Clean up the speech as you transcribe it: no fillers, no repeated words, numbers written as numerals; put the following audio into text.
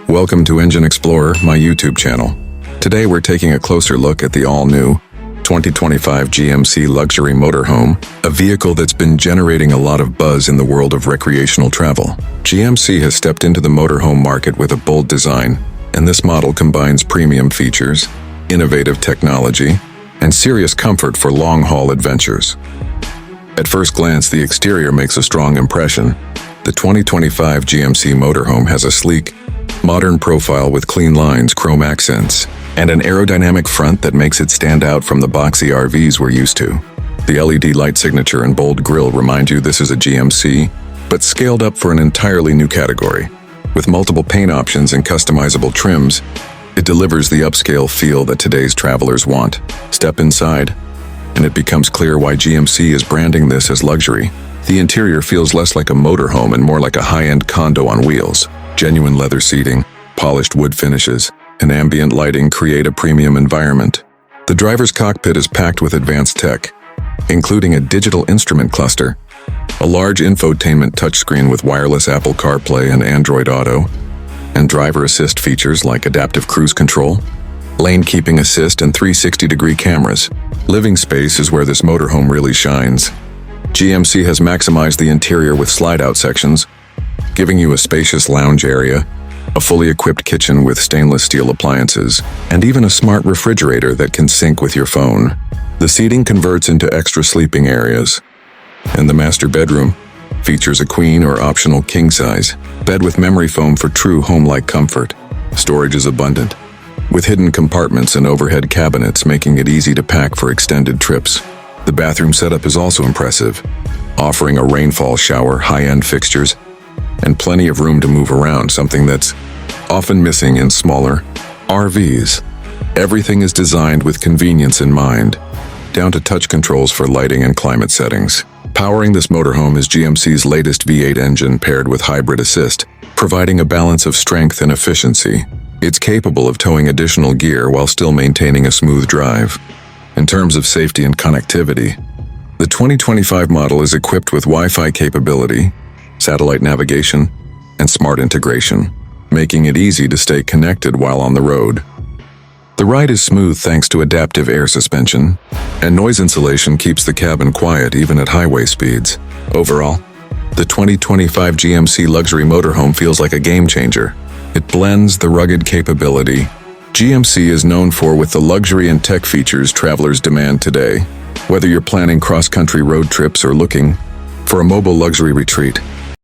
Welcome to Engine Explorer, my YouTube channel. Today we're taking a closer look at the all-new 2025 GMC Luxury Motorhome, a vehicle that's been generating a lot of buzz in the world of recreational travel. GMC has stepped into the motorhome market with a bold design, and this model combines premium features, innovative technology, and serious comfort for long-haul adventures. At first glance, the exterior makes a strong impression. The 2025 GMC Motorhome has a sleek, modern profile with clean lines, chrome accents, and an aerodynamic front that makes it stand out from the boxy RVs we're used to. The LED light signature and bold grille remind you this is a GMC, but scaled up for an entirely new category. With multiple paint options and customizable trims, it delivers the upscale feel that today's travelers want. Step inside, and it becomes clear why GMC is branding this as luxury. The interior feels less like a motorhome and more like a high-end condo on wheels. Genuine leather seating, polished wood finishes, and ambient lighting create a premium environment. The driver's cockpit is packed with advanced tech, including a digital instrument cluster, a large infotainment touchscreen with wireless Apple CarPlay and Android Auto, and driver assist features like adaptive cruise control, lane keeping assist, and 360-degree cameras. Living space is where this motorhome really shines. GMC has maximized the interior with slide-out sections, giving you a spacious lounge area, a fully equipped kitchen with stainless steel appliances, and even a smart refrigerator that can sync with your phone. The seating converts into extra sleeping areas, and the master bedroom features a queen or optional king-size bed with memory foam for true home-like comfort. Storage is abundant, with hidden compartments and overhead cabinets making it easy to pack for extended trips. The bathroom setup is also impressive, offering a rainfall shower, high-end fixtures, and plenty of room to move around, something that's often missing in smaller RVs. Everything is designed with convenience in mind, down to touch controls for lighting and climate settings. Powering this motorhome is GMC's latest V8 engine paired with hybrid assist, providing a balance of strength and efficiency. It's capable of towing additional gear while still maintaining a smooth drive. In terms of safety and connectivity, the 2025 model is equipped with Wi-Fi capability, satellite navigation, and smart integration, making it easy to stay connected while on the road. The ride is smooth thanks to adaptive air suspension, and noise insulation keeps the cabin quiet even at highway speeds. Overall, the 2025 GMC Luxury Motorhome feels like a game changer. It blends the rugged capability GMC is known for with the luxury and tech features travelers demand today. Whether you're planning cross-country road trips or looking for a mobile luxury retreat,